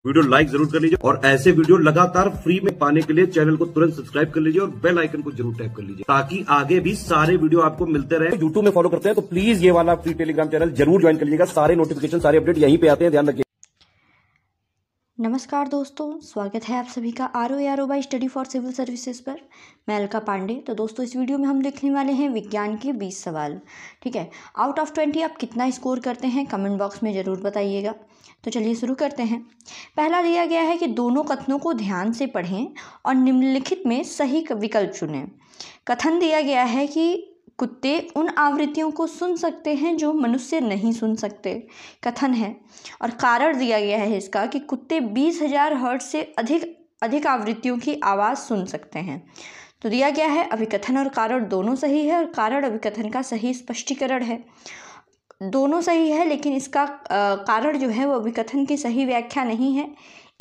Video like जरूर कर लीजिए और ऐसे वीडियो लगातार फ्री में पाने के लिए चैनल को तुरंत सब्सक्राइब कर लीजिए और बेल आइकन को जरूर टैप कर लीजिए ताकि आगे भी सारे वीडियो आपको मिलते रहे। यूट्यूब में फॉलो करते हैं तो प्लीज ये वाला फ्री टेलीग्राम चैनल जरूर ज्वाइन कर लीजिएगा। सारे नोटिफिकेशन सारे अपडेट यहीं पे आते हैं, ध्यान रखिए। नमस्कार दोस्तों, स्वागत है आप सभी का आर बाई स्टडी फॉर सिविल सर्विसेज पर। मैं अलका पांडे। तो दोस्तों, इस वीडियो में हम लिखने वाले हैं विज्ञान के 20 सवाल। ठीक है, आउट ऑफ 20 आप कितना स्कोर करते हैं कमेंट बॉक्स में ज़रूर बताइएगा। तो चलिए शुरू करते हैं। पहला दिया गया है कि दोनों कथनों को ध्यान से पढ़ें और निम्नलिखित में सही विकल्प चुनें। कथन दिया गया है कि कुत्ते उन आवृत्तियों को सुन सकते हैं जो मनुष्य नहीं सुन सकते, कथन है। और कारण दिया गया है इसका कि कुत्ते 20,000 हर्ट्ज से अधिक आवृत्तियों की आवाज़ सुन सकते हैं। तो दिया गया है अभिकथन और कारण दोनों सही है और कारण अभिकथन का सही स्पष्टीकरण है। दोनों सही है, लेकिन इसका कारण जो है वो अभिकथन की सही व्याख्या नहीं है।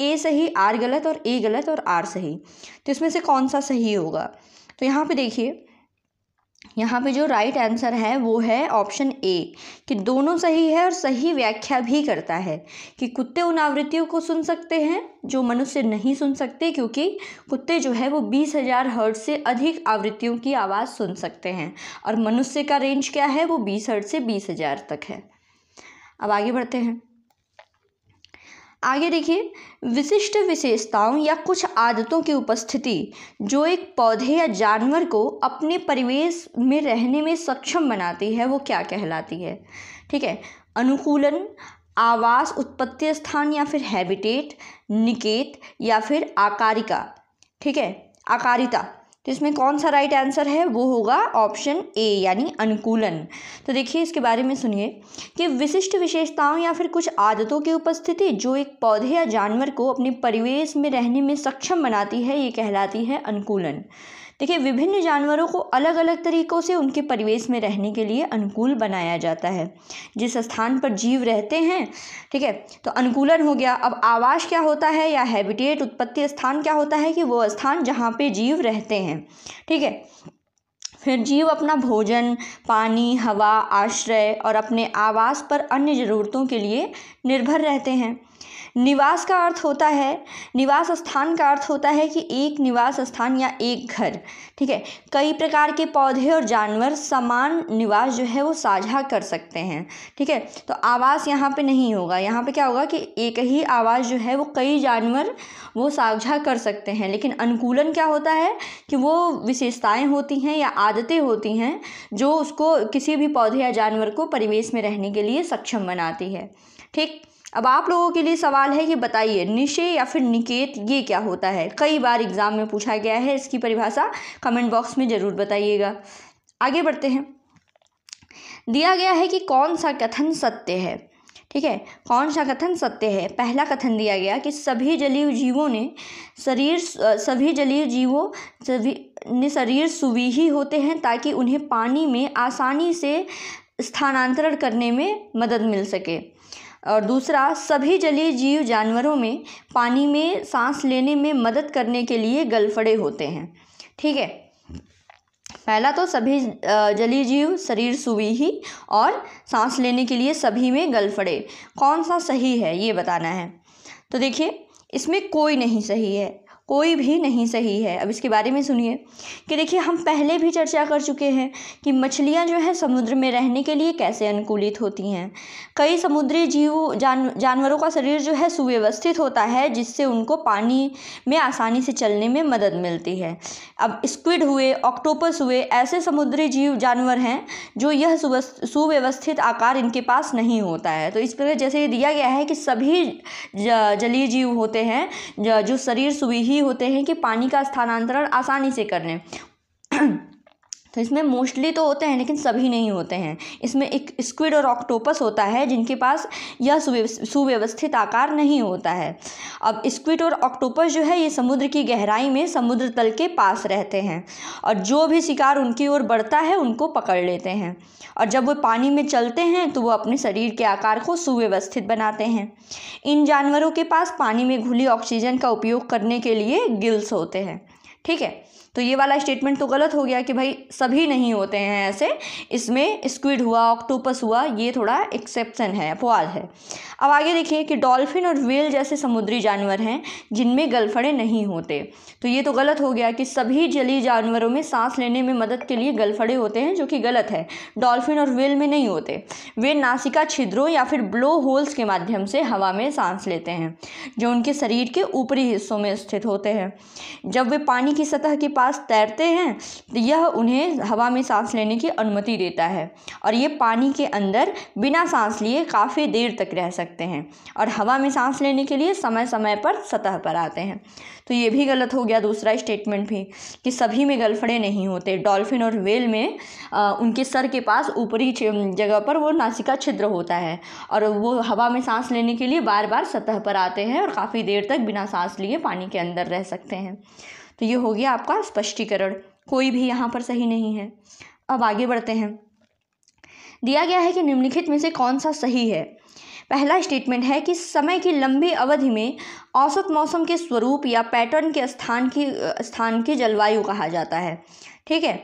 ए सही, आर गलत और ए गलत और आर सही। तो इसमें से कौन सा सही होगा? तो यहाँ पे देखिए, यहाँ पे जो राइट आंसर है वो है ऑप्शन ए, कि दोनों सही है और सही व्याख्या भी करता है कि कुत्ते उन आवृत्तियों को सुन सकते हैं जो मनुष्य नहीं सुन सकते, क्योंकि कुत्ते जो है वो 20,000 हर्ट्ज से अधिक आवृत्तियों की आवाज़ सुन सकते हैं और मनुष्य का रेंज क्या है, वो 20 हर्ट्ज से 20,000 तक है। अब आगे बढ़ते हैं। आगे देखिए, विशिष्ट विशेषताओं या कुछ आदतों की उपस्थिति जो एक पौधे या जानवर को अपने परिवेश में रहने में सक्षम बनाती है वो क्या कहलाती है? ठीक है, अनुकूलन, आवास, उत्पत्ति स्थान या फिर हैबिटेट, निकेत या फिर आकारिका। ठीक है, आकारिता। तो इसमें कौन सा राइट आंसर है? वो होगा ऑप्शन ए, यानी अनुकूलन। तो देखिए, इसके बारे में सुनिए कि विशिष्ट विशेषताओं या फिर कुछ आदतों की उपस्थिति जो एक पौधे या जानवर को अपने परिवेश में रहने में सक्षम बनाती है, ये कहलाती है अनुकूलन। देखिए, विभिन्न जानवरों को अलग अलग तरीक़ों से उनके परिवेश में रहने के लिए अनुकूल बनाया जाता है जिस स्थान पर जीव रहते हैं। ठीक है, तो अनुकूलन हो गया। अब आवास क्या होता है या हैबिटेट, उत्पत्ति स्थान क्या होता है कि वो स्थान जहाँ पे जीव रहते हैं। ठीक है, फिर जीव अपना भोजन, पानी, हवा, आश्रय और अपने आवास पर अन्य ज़रूरतों के लिए निर्भर रहते हैं। निवास का अर्थ होता है, निवास स्थान का अर्थ होता है कि एक निवास स्थान या एक घर। ठीक है, कई प्रकार के पौधे और जानवर समान निवास जो है वो साझा कर सकते हैं। ठीक है, तो आवास यहाँ पे नहीं होगा। यहाँ पे क्या होगा कि एक ही आवास जो है वो कई जानवर वो साझा कर सकते हैं। लेकिन अनुकूलन क्या होता है कि वो विशेषताएं होती हैं या आदतें होती हैं जो उसको किसी भी पौधे या जानवर को परिवेश में रहने के लिए सक्षम बनाती है। ठीक, अब आप लोगों के लिए सवाल है कि बताइए निषेध या फिर निकेत ये क्या होता है? कई बार एग्जाम में पूछा गया है, इसकी परिभाषा कमेंट बॉक्स में ज़रूर बताइएगा। आगे बढ़ते हैं। दिया गया है कि कौन सा कथन सत्य है। ठीक है, कौन सा कथन सत्य है? पहला कथन दिया गया कि सभी जलीय जीवों ने शरीर सुविही होते हैं ताकि उन्हें पानी में आसानी से स्थानांतरण करने में मदद मिल सके। और दूसरा, सभी जलीय जीव जानवरों में पानी में सांस लेने में मदद करने के लिए गलफड़े होते हैं। ठीक है, पहला तो सभी जलीय जीव शरीर सुविही और सांस लेने के लिए सभी में गलफड़े। कौन सा सही है ये बताना है। तो देखिए, इसमें कोई नहीं सही है, कोई भी नहीं सही है। अब इसके बारे में सुनिए कि देखिए, हम पहले भी चर्चा कर चुके हैं कि मछलियां जो है समुद्र में रहने के लिए कैसे अनुकूलित होती हैं। कई समुद्री जीव जानवरों का शरीर जो है सुव्यवस्थित होता है जिससे उनको पानी में आसानी से चलने में मदद मिलती है। अब स्क्विड हुए, ऑक्टोपस हुए, ऐसे समुद्री जीव जानवर हैं जो यह सुव्यवस्थित आकार इनके पास नहीं होता है। तो इस तरह जैसे दिया गया है कि सभी जलीय जीव होते हैं जो शरीर सुविही होते हैं कि पानी का स्थानांतरण आसानी से करने। तो इसमें मोस्टली तो होते हैं लेकिन सभी नहीं होते हैं। इसमें एक स्क्विड और ऑक्टोपस होता है जिनके पास यह सुव्यवस्थित आकार नहीं होता है। अब स्क्विड और ऑक्टोपस जो है ये समुद्र की गहराई में समुद्र तल के पास रहते हैं और जो भी शिकार उनकी ओर बढ़ता है उनको पकड़ लेते हैं। और जब वो पानी में चलते हैं तो वो अपने शरीर के आकार को सुव्यवस्थित बनाते हैं। इन जानवरों के पास पानी में घुली ऑक्सीजन का उपयोग करने के लिए गिल्स होते हैं। ठीक है, तो ये वाला स्टेटमेंट तो गलत हो गया कि भाई सभी नहीं होते हैं ऐसे, इसमें स्क्विड हुआ, ऑक्टोपस हुआ, ये थोड़ा एक्सेप्शन है, अपवाद है। अब आगे देखिए कि डॉल्फिन और व्हेल जैसे समुद्री जानवर हैं जिनमें गलफड़े नहीं होते। तो ये तो गलत हो गया कि सभी जलीय जानवरों में सांस लेने में मदद के लिए गलफड़े होते हैं, जो कि गलत है। डॉल्फिन और व्हेल में नहीं होते। वे नासिका छिद्रों या फिर ब्लो होल्स के माध्यम से हवा में सांस लेते हैं, जो उनके शरीर के ऊपरी हिस्सों में स्थित होते हैं। जब वे पानी की सतह के पास तैरते हैं तो यह उन्हें हवा में सांस लेने की अनुमति देता है, और ये पानी के अंदर बिना सांस लिए काफ़ी देर तक रह सकते हैं और हवा में सांस लेने के लिए समय समय पर सतह पर आते हैं। तो ये भी गलत हो गया दूसरा स्टेटमेंट भी, कि सभी में गलफड़े नहीं होते। डॉल्फिन और व्हेल में उनके सर के पास ऊपरी जगह पर वो नासिका छिद्र होता है और वो हवा में सांस लेने के लिए बार बार सतह पर आते हैं और काफ़ी देर तक बिना सांस लिए पानी के अंदर रह सकते हैं। तो ये हो गया आपका स्पष्टीकरण, कोई भी यहाँ पर सही नहीं है। अब आगे बढ़ते हैं। दिया गया है कि निम्नलिखित में से कौन सा सही है। पहला स्टेटमेंट है कि समय की लंबी अवधि में औसत मौसम के स्वरूप या पैटर्न के स्थान की जलवायु कहा जाता है। ठीक है,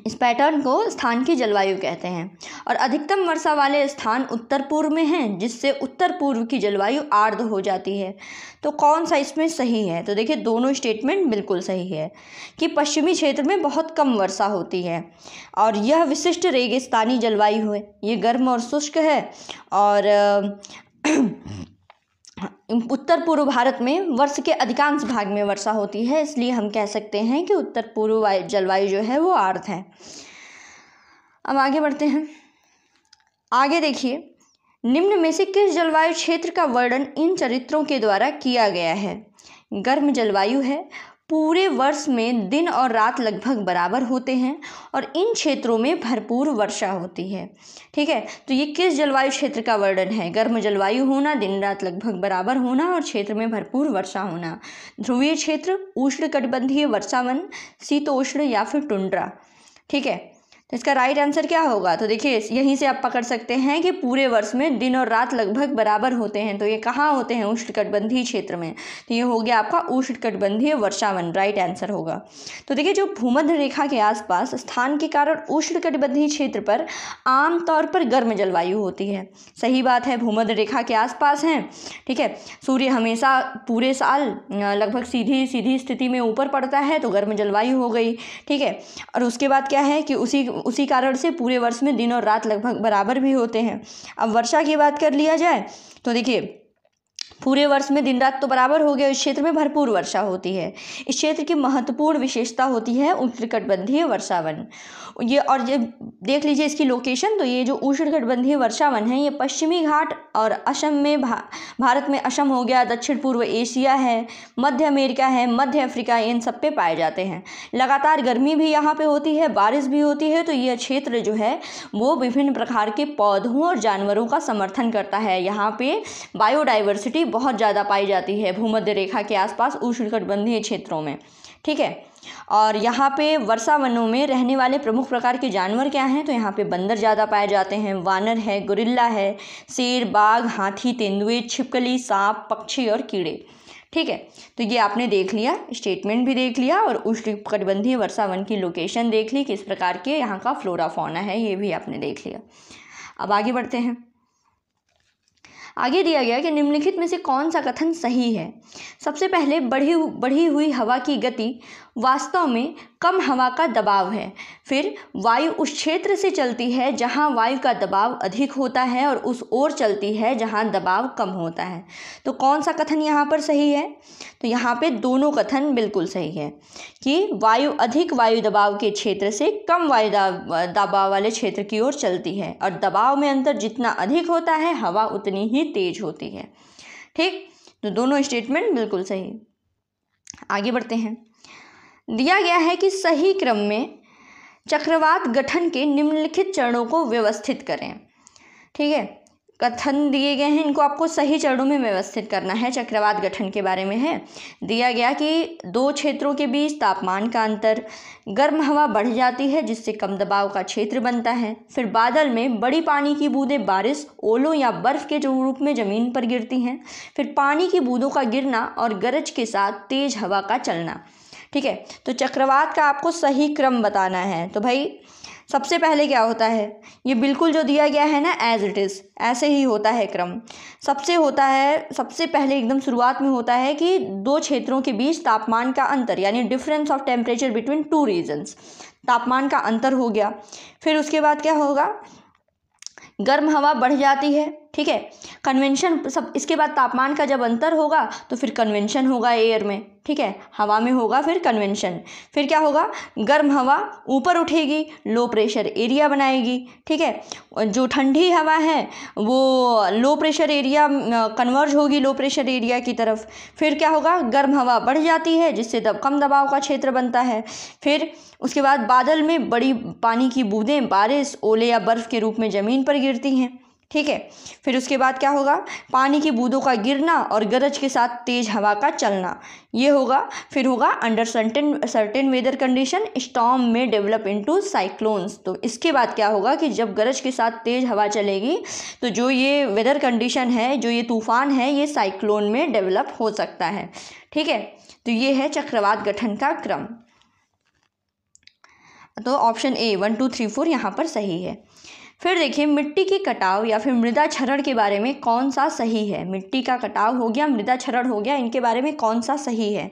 इस पैटर्न को स्थान की जलवायु कहते हैं, और अधिकतम वर्षा वाले स्थान उत्तर पूर्व में हैं, जिससे उत्तर पूर्व की जलवायु आर्द्र हो जाती है। तो कौन सा इसमें सही है? तो देखिए दोनों स्टेटमेंट बिल्कुल सही है कि पश्चिमी क्षेत्र में बहुत कम वर्षा होती है और यह विशिष्ट रेगिस्तानी जलवायु है। ये गर्म और शुष्क है, और उत्तर पूर्व भारत में वर्ष के अधिकांश भाग में वर्षा होती है, इसलिए हम कह सकते हैं कि उत्तर पूर्व जलवायु जो है वो आर्द्र है। अब आगे बढ़ते हैं। आगे देखिए, निम्न में से किस जलवायु क्षेत्र का वर्णन इन चरित्रों के द्वारा किया गया है? गर्म जलवायु है, पूरे वर्ष में दिन और रात लगभग बराबर होते हैं और इन क्षेत्रों में भरपूर वर्षा होती है। ठीक है, तो ये किस जलवायु क्षेत्र का वर्णन है? गर्म जलवायु होना, दिन रात लगभग बराबर होना और क्षेत्र में भरपूर वर्षा होना। ध्रुवीय क्षेत्र, उष्णकटिबंधीय वर्षावन, शीतोष्ण या फिर टुंड्रा। ठीक है, तो इसका राइट आंसर क्या होगा? तो देखिए यहीं से आप पकड़ सकते हैं कि पूरे वर्ष में दिन और रात लगभग बराबर होते हैं, तो ये कहाँ होते हैं? उष्णकटिबंधीय क्षेत्र में। तो ये हो गया आपका उष्णकटिबंधीय वर्षावन, राइट आंसर होगा। तो देखिए जो भूमध्य रेखा के आसपास स्थान के कारण उष्णकटिबंधीय क्षेत्र पर आमतौर पर गर्म जलवायु होती है। सही बात है, भूमध्य रेखा के आसपास हैं। ठीक है, सूर्य हमेशा पूरे साल लगभग सीधी स्थिति में ऊपर पड़ता है, तो गर्म जलवायु हो गई। ठीक है, और उसके बाद क्या है कि उसी कारण से पूरे वर्ष में दिन और रात लगभग बराबर भी होते हैं। अब वर्षा की बात कर लिया जाए तो देखिए पूरे वर्ष में दिन रात तो बराबर हो गया, इस क्षेत्र में भरपूर वर्षा होती है। इस क्षेत्र की महत्वपूर्ण विशेषता होती है उष्णकटिबंधीय वर्षावन। ये देख लीजिए इसकी लोकेशन। तो ये जो उष्णकटिबंधीय वर्षावन है ये पश्चिमी घाट और असम में भारत में असम हो गया, दक्षिण पूर्व एशिया है, मध्य अमेरिका है, मध्य अफ्रीका, इन सब पे पाए जाते हैं। लगातार गर्मी भी यहाँ पे होती है, बारिश भी होती है। तो यह क्षेत्र जो है वो विभिन्न प्रकार के पौधों और जानवरों का समर्थन करता है। यहाँ पे बायोडाइवर्सिटी बहुत ज़्यादा पाई जाती है भूमध्य रेखा के आसपास उष्णकटिबंधीय क्षेत्रों में। ठीक है, और यहाँ पे वर्षा वनों में रहने वाले प्रमुख प्रकार के जानवर क्या हैं? तो यहाँ पे बंदर ज़्यादा पाए जाते हैं, वानर है, गोरिल्ला है, शेर, बाघ, हाथी, तेंदुए, छिपकली, सांप, पक्षी और कीड़े। ठीक है, तो ये आपने देख लिया, स्टेटमेंट भी देख लिया और उष्णकटिबंधीय वर्षावन की लोकेशन देख ली, किस प्रकार के यहाँ का फ्लोरा फौना है ये भी आपने देख लिया। अब आगे बढ़ते हैं। आगे दिया गया कि निम्नलिखित में से कौन सा कथन सही है। सबसे पहले बढ़ी हुई हवा की गति वास्तव में कम हवा का दबाव है। फिर वायु उस क्षेत्र से चलती है जहां वायु का दबाव अधिक होता है और उस ओर चलती है जहां दबाव कम होता है। तो कौन सा कथन यहाँ पर सही है? तो यहाँ पे दोनों कथन बिल्कुल सही है कि वायु अधिक वायु दबाव के क्षेत्र से कम वायु दबाव वाले क्षेत्र की ओर चलती है और दबाव में अंतर जितना अधिक होता है हवा उतनी ही तेज होती है। ठीक, तो दोनों स्टेटमेंट बिल्कुल सही। आगे बढ़ते हैं। दिया गया है कि सही क्रम में चक्रवात गठन के निम्नलिखित चरणों को व्यवस्थित करें। ठीक है, कथन दिए गए हैं, इनको आपको सही चरणों में व्यवस्थित करना है। चक्रवात गठन के बारे में है दिया गया कि दो क्षेत्रों के बीच तापमान का अंतर, गर्म हवा बढ़ जाती है जिससे कम दबाव का क्षेत्र बनता है। फिर बादल में बड़ी पानी की बूंदें बारिश, ओलों या बर्फ के रूप में ज़मीन पर गिरती हैं। फिर पानी की बूंदों का गिरना और गरज के साथ तेज हवा का चलना। ठीक है। तो चक्रवात का आपको सही क्रम बताना है। तो भाई सबसे पहले क्या होता है, ये बिल्कुल जो दिया गया है ना एज इट इज़ ऐसे ही होता है क्रम। सबसे पहले एकदम शुरुआत में होता है कि दो क्षेत्रों के बीच तापमान का अंतर, यानी difference of temperature between two reasons, तापमान का अंतर हो गया। फिर उसके बाद क्या होगा, गर्म हवा बढ़ जाती है, ठीक है। कन्वेंशन सब, इसके बाद तापमान का जब अंतर होगा तो फिर कन्वेंशन होगा एयर में, ठीक है, हवा में होगा फिर कन्वेंशन। फिर क्या होगा, गर्म हवा ऊपर उठेगी, लो प्रेशर एरिया बनाएगी, ठीक है। जो ठंडी हवा है वो लो प्रेशर एरिया कन्वर्ज होगी लो प्रेशर एरिया की तरफ। फिर क्या होगा, गर्म हवा बढ़ जाती है जिससे कम दबाव का क्षेत्र बनता है। फिर उसके बाद बादल में बड़ी पानी की बूंदें बारिश, ओले या बर्फ़ के रूप में ज़मीन पर गिरती हैं, ठीक है। फिर उसके बाद क्या होगा, पानी की बूंदों का गिरना और गरज के साथ तेज हवा का चलना, ये होगा। फिर होगा under certain weather condition storm में डेवलप इनटू साइक्लोन्स। तो इसके बाद क्या होगा कि जब गरज के साथ तेज हवा चलेगी तो जो ये वेदर कंडीशन है, जो ये तूफान है, ये साइक्लोन में डेवलप हो सकता है, ठीक है। तो ये है चक्रवात गठन का क्रम। तो ऑप्शन ए 1 2 3 4 यहाँ पर सही है। फिर देखिए मिट्टी की कटाव या फिर मृदा क्षरण के बारे में कौन सा सही है। मिट्टी का कटाव हो गया, मृदा क्षरण हो गया, इनके बारे में कौन सा सही है।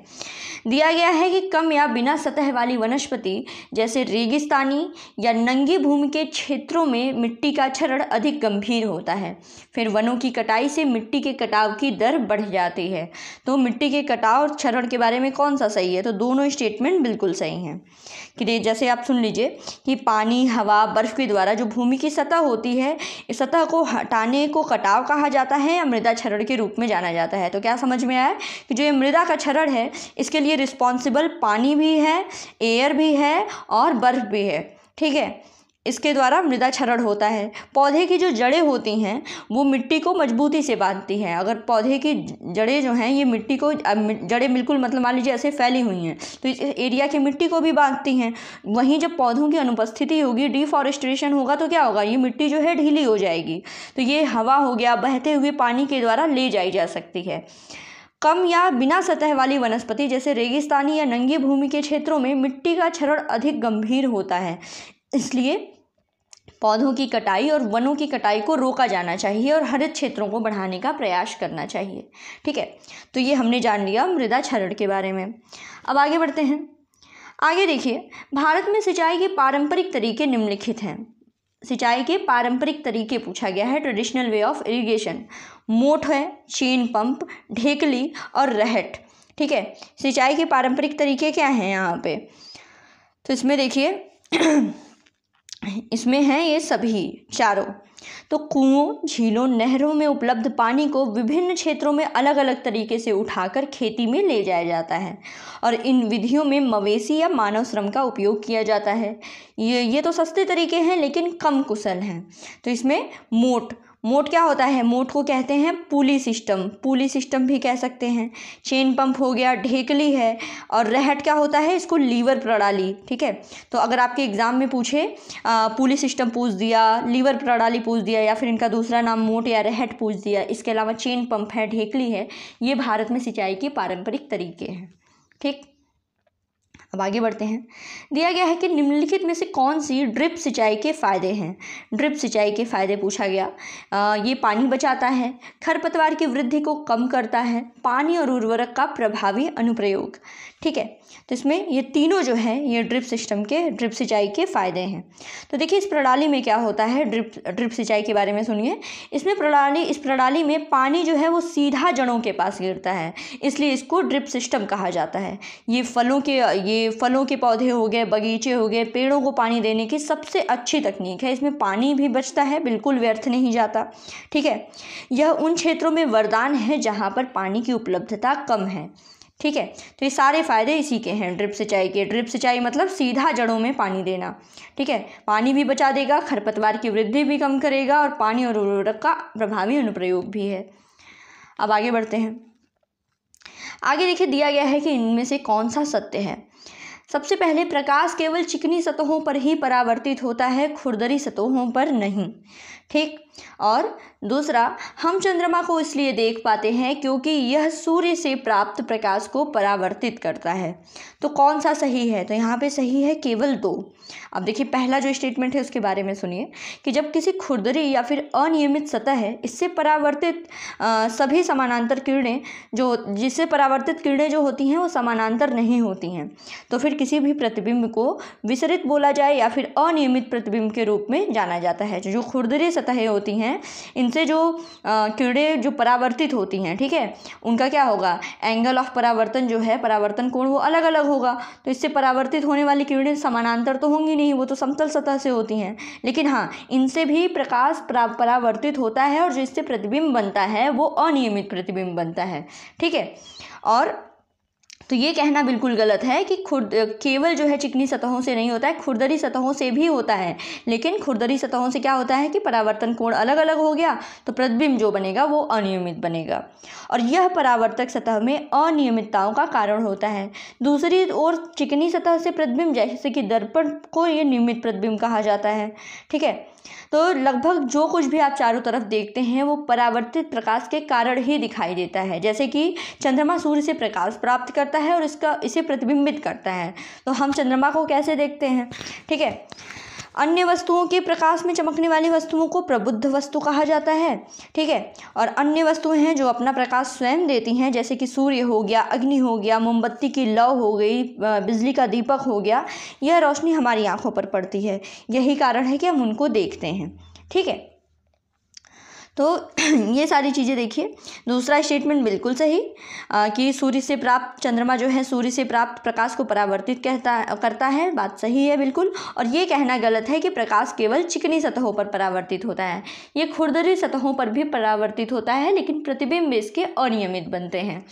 दिया गया है कि कम या बिना सतह वाली वनस्पति जैसे रेगिस्तानी या नंगी भूमि के क्षेत्रों में मिट्टी का क्षरण अधिक गंभीर होता है। फिर वनों की कटाई से मिट्टी के कटाव की दर बढ़ जाती है। तो मिट्टी के कटाव और क्षरण के बारे में कौन सा सही है, तो दोनों स्टेटमेंट बिल्कुल सही हैं। कि जैसे आप सुन लीजिए कि पानी, हवा, बर्फ़ के द्वारा जो भूमि की सतह होती है, इस सतह को हटाने को कटाव कहा जाता है या मृदा क्षरण के रूप में जाना जाता है। तो क्या समझ में आया कि जो ये मृदा का क्षरण है इसके लिए रिस्पॉन्सिबल पानी भी है, एयर भी है और बर्फ़ भी है, ठीक है। इसके द्वारा मृदा क्षरण होता है। पौधे की जो जड़ें होती हैं वो मिट्टी को मजबूती से बांधती हैं। अगर पौधे की जड़ें जो हैं ये मिट्टी को, जड़ें बिल्कुल मतलब मान लीजिए ऐसे फैली हुई हैं तो इस एरिया की मिट्टी को भी बांधती हैं। वहीं जब पौधों की अनुपस्थिति होगी, डिफॉरेस्टेशन होगा, तो क्या होगा, ये मिट्टी जो है ढीली हो जाएगी। तो ये हवा हो गया, बहते हुए पानी के द्वारा ले जाई जा सकती है। कम या बिना सतह वाली वनस्पति जैसे रेगिस्तानी या नंगी भूमि के क्षेत्रों में मिट्टी का क्षरण अधिक गंभीर होता है, इसलिए पौधों की कटाई और वनों की कटाई को रोका जाना चाहिए और हरित क्षेत्रों को बढ़ाने का प्रयास करना चाहिए, ठीक है। तो ये हमने जान लिया मृदा क्षरण के बारे में। अब आगे बढ़ते हैं। आगे देखिए, भारत में सिंचाई के पारंपरिक तरीके निम्नलिखित हैं। सिंचाई के पारंपरिक तरीके पूछा गया है, ट्रेडिशनल वे ऑफ इरिगेशन। मोट है, चेन पंप, ढेकली और रहट, ठीक है। सिंचाई के पारंपरिक तरीके क्या हैं यहाँ पे, तो इसमें देखिए इसमें हैं ये सभी चारों। तो कुओं, झीलों, नहरों में उपलब्ध पानी को विभिन्न क्षेत्रों में अलग अलग तरीके से उठाकर खेती में ले जाया जाता है और इन विधियों में मवेशी या मानव श्रम का उपयोग किया जाता है। ये तो सस्ते तरीके हैं लेकिन कम कुशल हैं। तो इसमें मोट क्या होता है, मोट को कहते हैं पुली सिस्टम भी कह सकते हैं। चेन पंप हो गया, ढेकली है, और रहट क्या होता है, इसको लीवर प्रणाली, ठीक है। तो अगर आपके एग्जाम में पूछे पुली सिस्टम पूछ दिया, लीवर प्रणाली पूछ दिया या फिर इनका दूसरा नाम मोट या रहट पूछ दिया, इसके अलावा चेन पंप है, ढेकली है, ये भारत में सिंचाई के पारंपरिक तरीके हैं, ठीक। अब आगे बढ़ते हैं। दिया गया है कि निम्नलिखित में से कौन सी ड्रिप सिंचाई के फ़ायदे हैं। ड्रिप सिंचाई के फ़ायदे पूछा गया। ये पानी बचाता है, खरपतवार की वृद्धि को कम करता है, पानी और उर्वरक का प्रभावी अनुप्रयोग, ठीक है। तो इसमें ये तीनों जो है ये ड्रिप सिंचाई के फ़ायदे हैं। तो देखिए इस प्रणाली में क्या होता है, ड्रिप सिंचाई के बारे में सुनिए। इस प्रणाली में पानी जो है वो सीधा जड़ों के पास गिरता है, इसलिए इसको ड्रिप सिस्टम कहा जाता है। ये फलों के पौधे हो गए, बगीचे हो गए, पेड़ों को पानी देने की सबसे अच्छी तकनीक है। इसमें पानी भी बचता है, बिल्कुल व्यर्थ नहीं जाता, ठीक है। यह उन क्षेत्रों में वरदान है जहाँ पर पानी की उपलब्धता कम है, ठीक है। तो ये सारे फ़ायदे इसी के हैं ड्रिप सिंचाई के। ड्रिप सिंचाई मतलब सीधा जड़ों में पानी देना, ठीक है। पानी भी बचा देगा, खरपतवार की वृद्धि भी कम करेगा और पानी और उर्वरक का प्रभावी अनुप्रयोग भी है। अब आगे बढ़ते हैं। आगे देखिए दिया गया है कि इनमें से कौन सा सत्य है। सबसे पहले, प्रकाश केवल चिकनी सतहों पर ही परावर्तित होता है, खुरदरी सतहों पर नहीं, ठीक। और दूसरा, हम चंद्रमा को इसलिए देख पाते हैं क्योंकि यह सूर्य से प्राप्त प्रकाश को परावर्तित करता है। तो कौन सा सही है? तो यहाँ पे सही है केवल 2। अब देखिए, पहला जो स्टेटमेंट है उसके बारे में सुनिए कि जब किसी खुरदरी या फिर अनियमित सतह है इससे परावर्तित सभी समानांतर किरणें जिससे परावर्तित किरणें जो होती हैं वो समानांतर नहीं होती हैं, तो फिर किसी भी प्रतिबिंब को विसरित बोला जाए या फिर अनियमित प्रतिबिंब के रूप में जाना जाता है। जो खुरदरी सतहें होती हैं इनसे जो किरणें जो परावर्तित होती हैं, ठीक है, उनका क्या होगा, एंगल ऑफ परावर्तन जो है, परावर्तन कोण वो अलग अलग होगा। तो इससे परावर्तित होने वाली किरणें समानांतर तो होंगी नहीं, वो तो समतल सतह से होती हैं। लेकिन हाँ, इनसे भी प्रकाश परावर्तित होता है और जिससे प्रतिबिंब बनता है वो अनियमित प्रतिबिंब बनता है, ठीक है। और तो ये कहना बिल्कुल गलत है कि केवल जो है चिकनी सतहों से नहीं होता है, खुरदरी सतहों से भी होता है। लेकिन खुरदरी सतहों से क्या होता है कि परावर्तन कोण अलग अलग हो गया तो प्रतिबिंब जो बनेगा वो अनियमित बनेगा और यह परावर्तक सतह में अनियमितताओं का कारण होता है। दूसरी ओर चिकनी सतह से प्रतिबिंब जैसे कि दर्पण को ये नियमित प्रतिबिंब कहा जाता है, ठीक है। तो लगभग जो कुछ भी आप चारों तरफ देखते हैं वो परावर्तित प्रकाश के कारण ही दिखाई देता है। जैसे कि चंद्रमा सूर्य से प्रकाश प्राप्त करता है और इसे प्रतिबिंबित करता है, तो हम चंद्रमा को कैसे देखते हैं, ठीक है। अन्य वस्तुओं के प्रकाश में चमकने वाली वस्तुओं को प्रबुद्ध वस्तु कहा जाता है, ठीक है। और अन्य वस्तुएं हैं जो अपना प्रकाश स्वयं देती हैं, जैसे कि सूर्य हो गया, अग्नि हो गया, मोमबत्ती की लौ हो गई, बिजली का दीपक हो गया, यह रोशनी हमारी आंखों पर पड़ती है। यही कारण है कि हम उनको देखते हैं, ठीक है। तो ये सारी चीज़ें देखिए। दूसरा स्टेटमेंट बिल्कुल सही कि सूर्य से प्राप्त चंद्रमा जो है सूर्य से प्राप्त प्रकाश को परावर्तित करता है, बात सही है बिल्कुल। और ये कहना गलत है कि प्रकाश केवल चिकनी सतहों पर परावर्तित होता है, ये खुरदरी सतहों पर भी परावर्तित होता है, लेकिन प्रतिबिंब इसके अनियमित बनते हैं।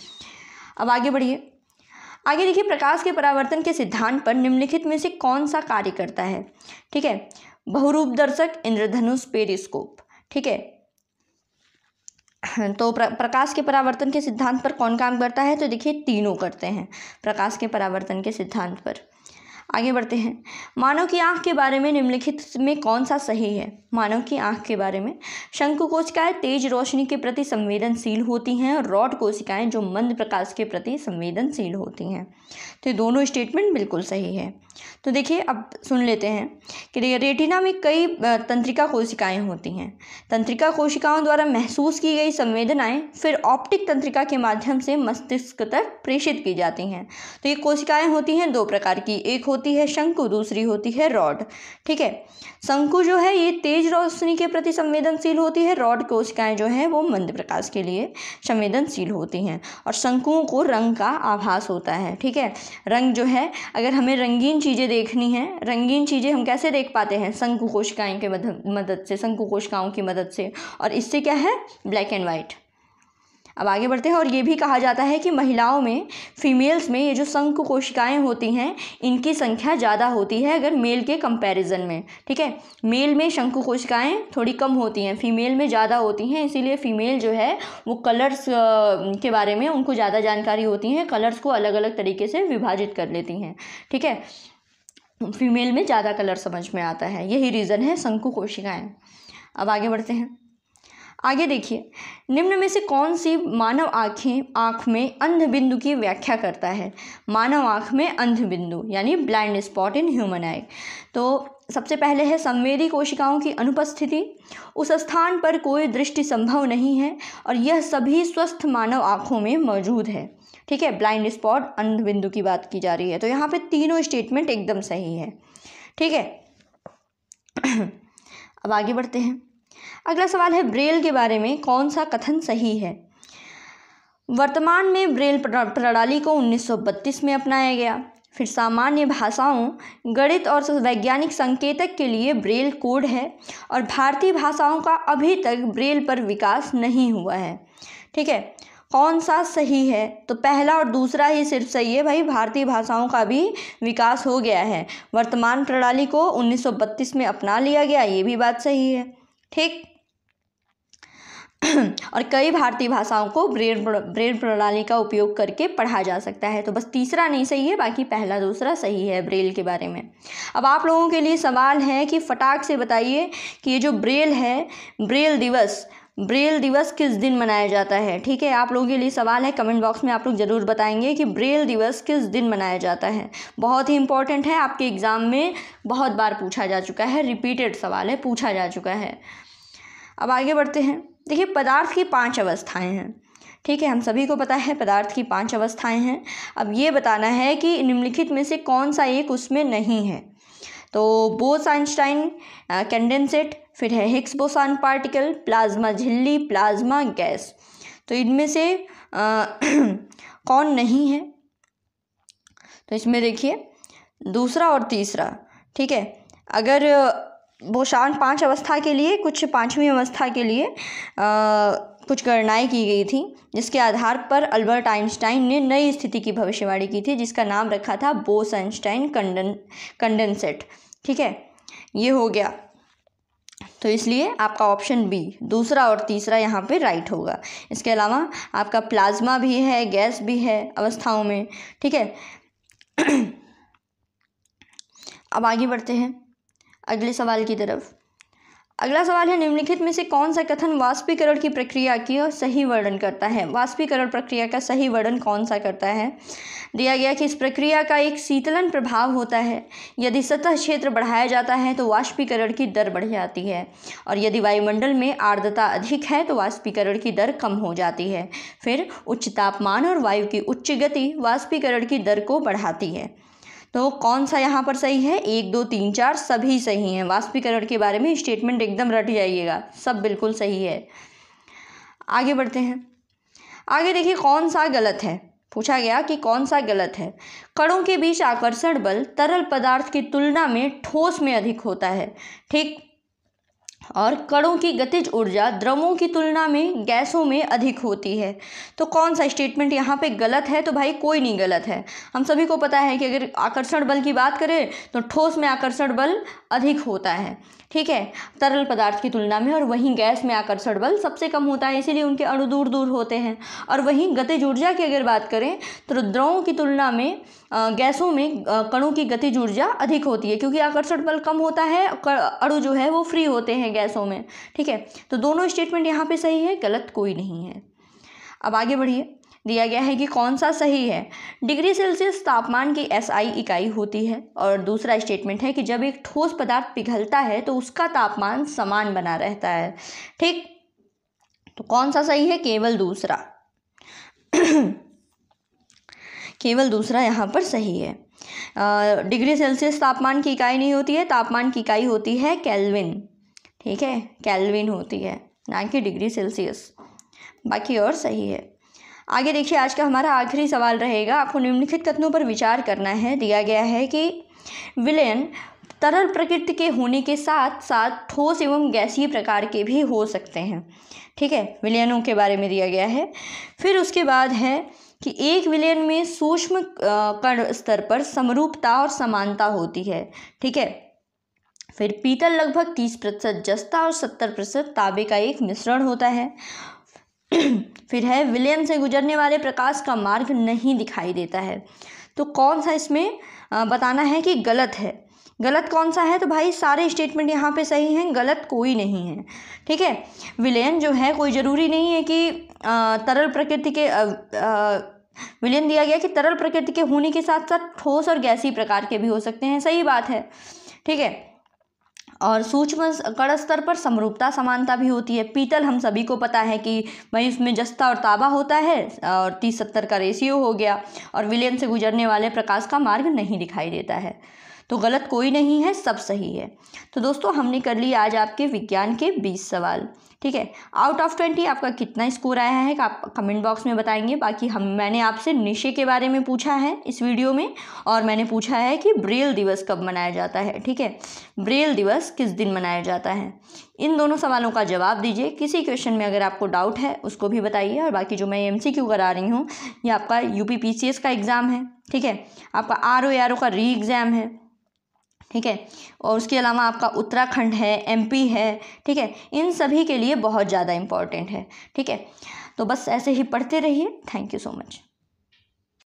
अब आगे बढ़िए। आगे देखिए, प्रकाश के परावर्तन के सिद्धांत पर निम्नलिखित में से कौन सा कार्य करता है, ठीक है। बहुरूप दर्शक, इंद्रधनुष, पेरिस्कोप, ठीक है। तो प्रकाश के परावर्तन के सिद्धांत पर कौन काम करता है? तो देखिए, तीनों करते हैं प्रकाश के परावर्तन के सिद्धांत पर। आगे बढ़ते हैं। मानव की आंख के बारे में निम्नलिखित में कौन सा सही है? मानव की आंख के बारे में शंकु कोशिकाएं तेज रोशनी के प्रति संवेदनशील होती हैं और रॉड कोशिकाएं जो मंद प्रकाश के प्रति संवेदनशील होती हैं। तो ये दोनों स्टेटमेंट बिल्कुल सही है। तो देखिए, अब सुन लेते हैं कि रेटिना में कई तंत्रिका कोशिकाएं होती हैं। तंत्रिका कोशिकाओं द्वारा महसूस की गई संवेदनाएं फिर ऑप्टिक तंत्रिका के माध्यम से मस्तिष्क तक प्रेषित की जाती हैं। तो ये कोशिकाएं होती हैं 2 प्रकार की, एक होती है शंकु, दूसरी होती है रॉड, ठीक है। शंकु जो है ये तेज रोशनी के प्रति संवेदनशील होती है, रॉड कोशिकाएं जो है वो मंद प्रकाश के लिए संवेदनशील होती हैं। और शंकुओं को रंग का आभास होता है, ठीक है। रंग जो है, अगर हमें रंगीन चीज़ें देखनी है, रंगीन चीज़ें हम कैसे देख पाते हैं? शंकु कोशिकाओं के मदद से, शंकु कोशिकाओं की मदद से, और इससे क्या है, ब्लैक एंड वाइट। अब आगे बढ़ते हैं। और ये भी कहा जाता है कि महिलाओं में, फीमेल्स में ये जो शंकु कोशिकाएं होती हैं इनकी संख्या ज़्यादा होती है अगर मेल के कंपैरिजन में, ठीक है। मेल में शंकु कोशिकाएं थोड़ी कम होती हैं, फीमेल में ज़्यादा होती हैं, इसीलिए फीमेल जो है वो कलर्स के बारे में उनको ज़्यादा जानकारी होती है, कलर्स को अलग अलग तरीके से विभाजित कर लेती हैं, ठीक है। फीमेल में ज़्यादा कलर समझ में आता है, यही रीज़न है शंकु कोशिकाएं। अब आगे बढ़ते हैं। आगे देखिए, निम्न में से कौन सी मानव आँख में अंध बिंदु की व्याख्या करता है? मानव आँख में अंध बिंदु यानी ब्लाइंड स्पॉट इन ह्यूमन आई। तो सबसे पहले है संवेदी कोशिकाओं की अनुपस्थिति, उस स्थान पर कोई दृष्टि संभव नहीं है और यह सभी स्वस्थ मानव आँखों में मौजूद है, ठीक है। ब्लाइंड स्पॉट, अंध बिंदु की बात की जा रही है। तो यहाँ पे तीनों स्टेटमेंट एकदम सही है, ठीक है। अब आगे बढ़ते हैं। अगला सवाल है, ब्रेल के बारे में कौन सा कथन सही है? वर्तमान में ब्रेल प्रणाली को 1932 में अपनाया गया। फिर सामान्य भाषाओं, गणित और वैज्ञानिक संकेतक के लिए ब्रेल कोड है और भारतीय भाषाओं का अभी तक ब्रेल पर विकास नहीं हुआ है, ठीक है। कौन सा सही है? तो पहला और दूसरा ही सिर्फ सही है भाई, भारतीय भाषाओं का भी विकास हो गया है। वर्तमान प्रणाली को 1932 में अपना लिया गया, ये भी बात सही है, ठीक। और कई भारतीय भाषाओं को ब्रेल प्रणाली का उपयोग करके पढ़ा जा सकता है। तो बस तीसरा नहीं सही है, बाकी पहला दूसरा सही है ब्रेल के बारे में। अब आप लोगों के लिए सवाल है कि फटाक से बताइए कि ये जो ब्रेल है, ब्रेल दिवस किस दिन मनाया जाता है। ठीक है, आप लोगों के लिए सवाल है, कमेंट बॉक्स में आप लोग ज़रूर बताएंगे कि ब्रेल दिवस किस दिन मनाया जाता है। बहुत ही इंपॉर्टेंट है, आपके एग्ज़ाम में बहुत बार पूछा जा चुका है, रिपीटेड सवाल है, पूछा जा चुका है। अब आगे बढ़ते हैं। देखिए, पदार्थ की 5 अवस्थाएं हैं। ठीक है, हम सभी को पता है पदार्थ की 5 अवस्थाएं हैं। अब ये बताना है कि निम्नलिखित में से कौन सा एक उसमें नहीं है। तो बोस-आइंस्टाइन कंडेंसेट, फिर है हिग्स बोसॉन पार्टिकल, प्लाज्मा झिल्ली, प्लाज्मा गैस। तो इनमें से कौन नहीं है? तो इसमें देखिए दूसरा और तीसरा। ठीक है, अगर बोसॉन 5 अवस्था के लिए, कुछ 5वीं अवस्था के लिए कुछ गणनाएं की गई थी, जिसके आधार पर अल्बर्ट आइंस्टाइन ने नई स्थिति की भविष्यवाणी की थी, जिसका नाम रखा था बोस-आइंस्टाइन कंडेंसेट। ठीक है, ये हो गया। तो इसलिए आपका ऑप्शन बी, दूसरा और तीसरा यहाँ पे राइट होगा। इसके अलावा आपका प्लाज्मा भी है, गैस भी है अवस्थाओं में। ठीक है, अब आगे बढ़ते हैं अगले सवाल की तरफ। अगला सवाल है, निम्नलिखित में से कौन सा कथन वाष्पीकरण की प्रक्रिया की सही वर्णन करता है। वाष्पीकरण प्रक्रिया का सही वर्णन कौन सा करता है? दिया गया कि इस प्रक्रिया का एक शीतलन प्रभाव होता है। यदि सतह क्षेत्र बढ़ाया जाता है तो वाष्पीकरण की दर बढ़ जाती है, और यदि वायुमंडल में आर्द्रता अधिक है तो वाष्पीकरण की दर कम हो जाती है। फिर उच्च तापमान और वायु की उच्च गति वाष्पीकरण की दर को बढ़ाती है। तो कौन सा यहाँ पर सही है? 1, 2, 3, 4 सभी सही हैं। वाष्पीकरण के बारे में स्टेटमेंट एकदम रट जाइएगा, सब बिल्कुल सही है। आगे बढ़ते हैं। आगे देखिए, कौन सा गलत है। पूछा गया कि कौन सा गलत है। कणों के बीच आकर्षण बल तरल पदार्थ की तुलना में ठोस में अधिक होता है। ठीक, और कणों की गतिज ऊर्जा द्रवों की तुलना में गैसों में अधिक होती है। तो कौन सा स्टेटमेंट यहाँ पे गलत है? तो भाई कोई नहीं गलत है। हम सभी को पता है कि अगर आकर्षण बल की बात करें तो ठोस में आकर्षण बल अधिक होता है, ठीक है, तरल पदार्थ की तुलना में, और वहीं गैस में आकर्षण बल सबसे कम होता है, इसीलिए उनके अणु दूर दूर होते हैं। और वहीं गतिज ऊर्जा की अगर बात करें तो द्रवों की तुलना में गैसों में कणों की गतिज ऊर्जा अधिक होती है, क्योंकि आकर्षण बल कम होता है, अणु जो है वो फ्री होते हैं गैसों में। ठीक है, तो दोनों स्टेटमेंट यहाँ पे सही है, गलत कोई नहीं है। अब आगे बढ़िए। दिया गया है कि कौन सा सही है। डिग्री सेल्सियस तापमान की SI इकाई होती है, और दूसरा स्टेटमेंट है कि जब एक ठोस पदार्थ पिघलता है तो उसका तापमान समान बना रहता है। ठीक, तो कौन सा सही है? केवल दूसरा केवल दूसरा यहाँ पर सही है। डिग्री सेल्सियस तापमान की इकाई नहीं होती है, तापमान की इकाई होती है केल्विन। ठीक है, केल्विन होती है, ना कि डिग्री सेल्सियस। बाकी और सही है। आगे देखिए, आज का हमारा आखिरी सवाल रहेगा। आपको निम्नलिखित कथनों पर विचार करना है। दिया गया है कि विलयन तरल प्रकृति के होने के साथ साथ ठोस एवं गैसीय प्रकार के भी हो सकते हैं। ठीक है, विलयनों के बारे में दिया गया है। फिर उसके बाद है कि एक विलयन में सूक्ष्म कण स्तर पर समरूपता और समानता होती है। ठीक है, फिर पीतल लगभग 30% जस्ता और 70% तांबे का एक मिश्रण होता है। फिर है विलयन से गुजरने वाले प्रकाश का मार्ग नहीं दिखाई देता है। तो कौन सा इसमें बताना है कि गलत है। गलत कौन सा है? तो भाई सारे स्टेटमेंट यहाँ पे सही हैं, गलत कोई नहीं है। ठीक है, विलयन जो है कोई ज़रूरी नहीं है कि तरल प्रकृति के विलयन दिया गया कि तरल प्रकृति के होने के साथ साथ ठोस और गैसीय प्रकार के भी हो सकते हैं, सही बात है। ठीक है, और सूक्ष्म कण स्तर पर समरूपता समानता भी होती है। पीतल हम सभी को पता है कि भाई उसमें जस्ता और तांबा होता है, और 30-70 का रेशियो हो गया, और विलयन से गुजरने वाले प्रकाश का मार्ग नहीं दिखाई देता है। तो गलत कोई नहीं है, सब सही है। तो दोस्तों, हमने कर लिए आज आपके विज्ञान के 20 सवाल। ठीक है, आउट ऑफ 20 आपका कितना स्कोर आया है आप कमेंट बॉक्स में बताएंगे। बाकी मैंने आपसे निशे के बारे में पूछा है इस वीडियो में, और मैंने पूछा है कि ब्रेल दिवस कब मनाया जाता है। ठीक है, ब्रेल दिवस किस दिन मनाया जाता है। इन दोनों सवालों का जवाब दीजिए। किसी क्वेश्चन में अगर आपको डाउट है उसको भी बताइए। और बाकी जो मैं MCQ करा रही हूँ, ये आपका UP PCS का एग्ज़ाम है। ठीक है, आपका RO ARO का री एग्ज़ाम है। ठीक है। और उसके अलावा आपका उत्तराखंड है, MP है, ठीक है, इन सभी के लिए बहुत ज़्यादा इम्पॉर्टेंट है, ठीक है। तो बस ऐसे ही पढ़ते रहिए। Thank you so much.